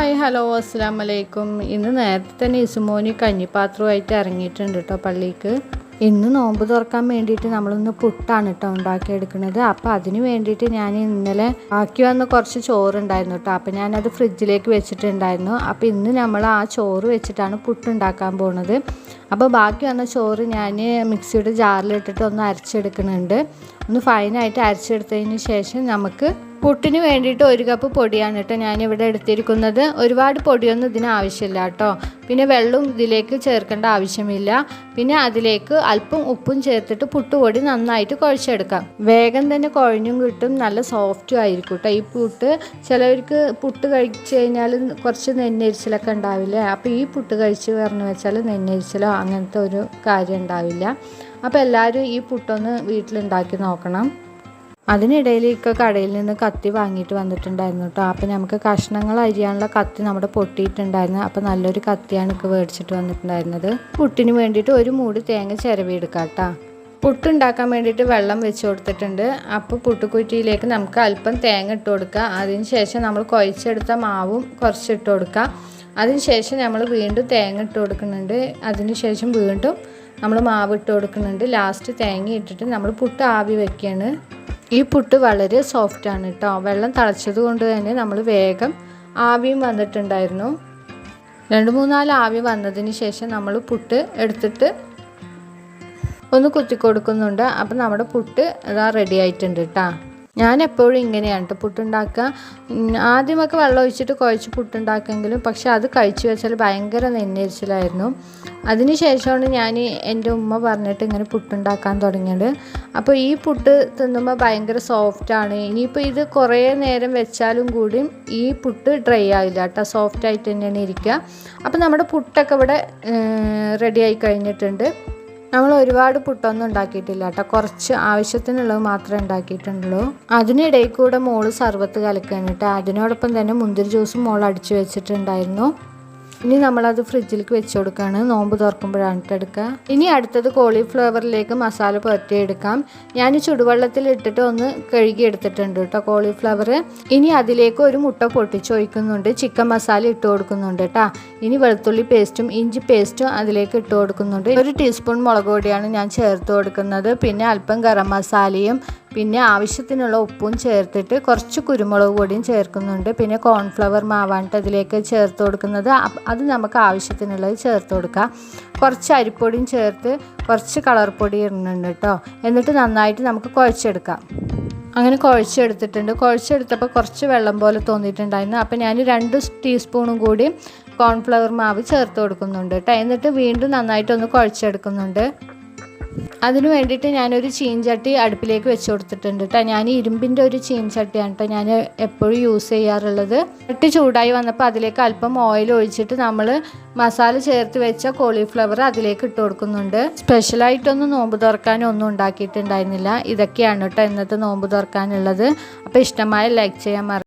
Hi hello അസ്സലാമു അലൈക്കും. ഇന്ന് നേരത്തെ തന്നെ ഇസുമോന് കഞ്ഞിപ്പാത്രമായിട്ട് ഇറങ്ങിയിട്ടുണ്ട് കേട്ടോ പള്ളിക്ക്. ഇന്ന് നോമ്പ് തുറക്കാൻ വേണ്ടിയിട്ട് നമ്മളിന്ന് പുട്ടാണ് കേട്ടോ ഉണ്ടാക്കിയെടുക്കുന്നത്. അപ്പോൾ അതിന് വേണ്ടിയിട്ട് ഞാൻ ഇന്നലെ ബാക്കി വന്ന കുറച്ച് ചോറുണ്ടായിരുന്നു കേട്ടോ. അപ്പോൾ ഞാനത് ഫ്രിഡ്ജിലേക്ക് വെച്ചിട്ടുണ്ടായിരുന്നു. അപ്പോൾ ഇന്ന് നമ്മൾ ആ ചോറ് വെച്ചിട്ടാണ് പുട്ടുണ്ടാക്കാൻ പോകുന്നത്. അപ്പോൾ ബാക്കി വന്ന ചോറ് ഞാൻ മിക്സിയുടെ ജാറിലിട്ടിട്ട് ഒന്ന് അരച്ചെടുക്കുന്നുണ്ട്. ഒന്ന് ഫൈനായിട്ട് അരച്ചെടുത്തതിന് ശേഷം നമുക്ക് പുട്ടിന് വേണ്ടിയിട്ട് 1 കപ്പ് പൊടിയാണ് കേട്ടോ ഞാനിവിടെ എടുത്തിരിക്കുന്നത്. ഒരുപാട് പൊടിയൊന്നും ഇതിന് ആവശ്യമില്ല കേട്ടോ. പിന്നെ വെള്ളം ഇതിലേക്ക് ചേർക്കേണ്ട ആവശ്യമില്ല. പിന്നെ അതിലേക്ക് അല്പം ഉപ്പും ചേർത്തിട്ട് പുട്ടുപൊടി നന്നായിട്ട് കുഴച്ചെടുക്കാം. വേഗം തന്നെ കുഴഞ്ഞും കിട്ടും, നല്ല സോഫ്റ്റും ആയിരിക്കും കേട്ടോ ഈ പുട്ട്. ചിലവർക്ക് പുട്ട് കഴിച്ച് കഴിഞ്ഞാൽ കുറച്ച് നെഞ്ഞരിച്ചിലൊക്കെ ഉണ്ടാവില്ലേ. അപ്പോൾ ഈ പുട്ട് കഴിച്ച് പറഞ്ഞു വെച്ചാൽ നെഞ്ഞരിച്ചിലോ അങ്ങനത്തെ ഒരു കാര്യം ഉണ്ടാവില്ല. അപ്പോൾ എല്ലാവരും ഈ പുട്ടൊന്ന് വീട്ടിലുണ്ടാക്കി നോക്കണം. അതിനിടയിൽ കടയിൽ നിന്ന് കത്തി വാങ്ങിയിട്ട് വന്നിട്ടുണ്ടായിരുന്നു കേട്ടോ. അപ്പോൾ നമുക്ക് കഷ്ണങ്ങൾ അരിയാനുള്ള കത്തി നമ്മുടെ പൊട്ടിയിട്ടുണ്ടായിരുന്നു. അപ്പോൾ നല്ലൊരു കത്തിയാണ് മേടിച്ചിട്ട് വന്നിട്ടുണ്ടായിരുന്നത്. പുട്ടിന് വേണ്ടിയിട്ട് 1 മൂടി തേങ്ങ ചിരവിയെടുക്കാം കേട്ടോ. പുട്ടുണ്ടാക്കാൻ വേണ്ടിയിട്ട് വെള്ളം വെച്ച് കൊടുത്തിട്ടുണ്ട്. അപ്പോൾ പുട്ടുകുറ്റിയിലേക്ക് നമുക്ക് അല്പം തേങ്ങ ഇട്ട് കൊടുക്കുക. അതിന് ശേഷം നമ്മൾ കുഴച്ചെടുത്ത മാവും കുറച്ച് ഇട്ട് കൊടുക്കുക. അതിന് ശേഷം നമ്മൾ വീണ്ടും തേങ്ങ ഇട്ട് കൊടുക്കുന്നുണ്ട്. അതിന് ശേഷം വീണ്ടും നമ്മൾ മാവ് ഇട്ട് കൊടുക്കുന്നുണ്ട്. ലാസ്റ്റ് തേങ്ങ ഇട്ടിട്ട് നമ്മൾ പുട്ട് ആവി വെക്കുകയാണ്. ഈ പുട്ട് വളരെ സോഫ്റ്റാണ് കേട്ടോ. വെള്ളം തിളച്ചത് കൊണ്ട് തന്നെ നമ്മൾ വേഗം ആവിയും വന്നിട്ടുണ്ടായിരുന്നു. 2-3 ആവി വന്നതിന് ശേഷം നമ്മൾ പുട്ട് എടുത്തിട്ട് ഒന്ന് കുത്തി കൊടുക്കുന്നുണ്ട്. അപ്പം നമ്മുടെ പുട്ട് ഇതാ റെഡി ആയിട്ടുണ്ട് കേട്ടോ. ഞാൻ എപ്പോഴും ഇങ്ങനെയാണ് കേട്ടോ പുട്ടുണ്ടാക്കുക. ആദ്യമൊക്കെ വെള്ളം ഒഴിച്ചിട്ട് കുഴച്ച് പുട്ടുണ്ടാക്കുമെങ്കിലും പക്ഷെ അത് കഴിച്ചു വെച്ചാൽ ഭയങ്കര നെഞ്ഞരിച്ചിലായിരുന്നു. അതിന് ശേഷമാണ് ഞാൻ എൻ്റെ ഉമ്മ പറഞ്ഞിട്ട് ഇങ്ങനെ പുട്ടുണ്ടാക്കാൻ തുടങ്ങിയത്. അപ്പോൾ ഈ പുട്ട് തിന്നുമ്പോൾ ഭയങ്കര സോഫ്റ്റാണ്. ഇനിയിപ്പോൾ ഇത് കുറേ നേരം വെച്ചാലും കൂടിയും ഈ പുട്ട് ഡ്രൈ ആവില്ല കേട്ടോ, സോഫ്റ്റായിട്ട് തന്നെയാണ് ഇരിക്കുക. അപ്പോൾ നമ്മുടെ പുട്ടൊക്കെ ഇവിടെ റെഡിയായി കഴിഞ്ഞിട്ടുണ്ട്. നമ്മൾ ഒരുപാട് പുട്ടൊന്നും ഉണ്ടാക്കിയിട്ടില്ല കേട്ടോ, കുറച്ച് ആവശ്യത്തിനുള്ളത് മാത്രമേ ഉണ്ടാക്കിയിട്ടുള്ളൂ. അതിനിടയിൽ കൂടെ മോള് സർബത്ത് കലക്കുകയാണ് കേട്ടോ. അതിനോടൊപ്പം തന്നെ മുന്തിരി ജ്യൂസും മോൾ അടിച്ചു വെച്ചിട്ടുണ്ടായിരുന്നു. ഇനി നമ്മളത് ഫ്രിഡ്ജിലേക്ക് വെച്ച് കൊടുക്കുകയാണ്. നോമ്പ് തുറക്കുമ്പോഴാണ് എടുക്കുക. ഇനി അടുത്തത് കോളിഫ്ലവറിലേക്ക് മസാല പുരട്ടിയെടുക്കാം. ഞാൻ ചുടുവെള്ളത്തിൽ ഇട്ടിട്ട് ഒന്ന് കഴുകി എടുത്തിട്ടുണ്ട് കേട്ടോ കോളിഫ്ലവർ. ഇനി അതിലേക്ക് 1 മുട്ട പൊട്ടിച്ചൊഴിക്കുന്നുണ്ട്. ചിക്കൻ മസാല ഇട്ട് കൊടുക്കുന്നുണ്ട് കേട്ടോ. ഇനി വെളുത്തുള്ളി പേസ്റ്റും ഇഞ്ചി പേസ്റ്റും അതിലേക്ക് ഇട്ട് കൊടുക്കുന്നുണ്ട്. 1 ടീസ്പൂൺ മുളക് പൊടിയാണ് ഞാൻ ചേർത്ത് കൊടുക്കുന്നത്. പിന്നെ അല്പം ഗരം മസാലയും പിന്നെ ആവശ്യത്തിനുള്ള ഉപ്പും ചേർത്തിട്ട് കുറച്ച് കുരുമുളക് പൊടിയും ചേർക്കുന്നുണ്ട്. പിന്നെ കോൺഫ്ലവർ മാവാണ് അതിലേക്ക് ചേർത്ത് കൊടുക്കുന്നത്. അത് നമുക്ക് ആവശ്യത്തിനുള്ളത് ചേർത്ത് കൊടുക്കാം. കുറച്ച് അരിപ്പൊടിയും ചേർത്ത് കുറച്ച് കളർ പൊടി ഇടുന്നുണ്ട് കേട്ടോ. എന്നിട്ട് നന്നായിട്ട് നമുക്ക് കുഴച്ചെടുക്കാം. അങ്ങനെ കുഴച്ചെടുത്തിട്ടുണ്ട്. കുഴച്ചെടുത്തപ്പോൾ കുറച്ച് വെള്ളം പോലെ തോന്നിയിട്ടുണ്ടായിരുന്നു. അപ്പോൾ ഞാൻ 2 ടീസ്പൂണും കൂടി കോൺഫ്ലവർ മാവ് ചേർത്ത് കൊടുക്കുന്നുണ്ട് കേട്ടോ. എന്നിട്ട് വീണ്ടും നന്നായിട്ടൊന്ന് കുഴച്ചെടുക്കുന്നുണ്ട്. അതിന് വേണ്ടിയിട്ട് ഞാനൊരു ചീൻചട്ടി അടുപ്പിലേക്ക് വെച്ച് കൊടുത്തിട്ടുണ്ട് കേട്ടോ. ഞാൻ ഇരുമ്പിൻ്റെ ഒരു ചീൻചട്ടിയാണ് കേട്ടോ ഞാൻ എപ്പോഴും യൂസ് ചെയ്യാറുള്ളത്. ചട്ടി ചൂടായി വന്നപ്പോൾ അതിലേക്ക് അല്പം ഓയിൽ ഒഴിച്ചിട്ട് നമ്മൾ മസാല ചേർത്ത് വെച്ച കോളിഫ്ലവർ അതിലേക്ക് ഇട്ട് കൊടുക്കുന്നുണ്ട്. സ്പെഷ്യലായിട്ടൊന്നും നോമ്പ് തുറക്കാനൊന്നും ഉണ്ടാക്കിയിട്ടുണ്ടായിരുന്നില്ല. ഇതൊക്കെയാണ് കേട്ടോ ഇന്നത്തെ നോമ്പ് തുറക്കാനുള്ളത്. അപ്പോൾ ഇഷ്ടമായ ലൈക്ക് ചെയ്യാൻ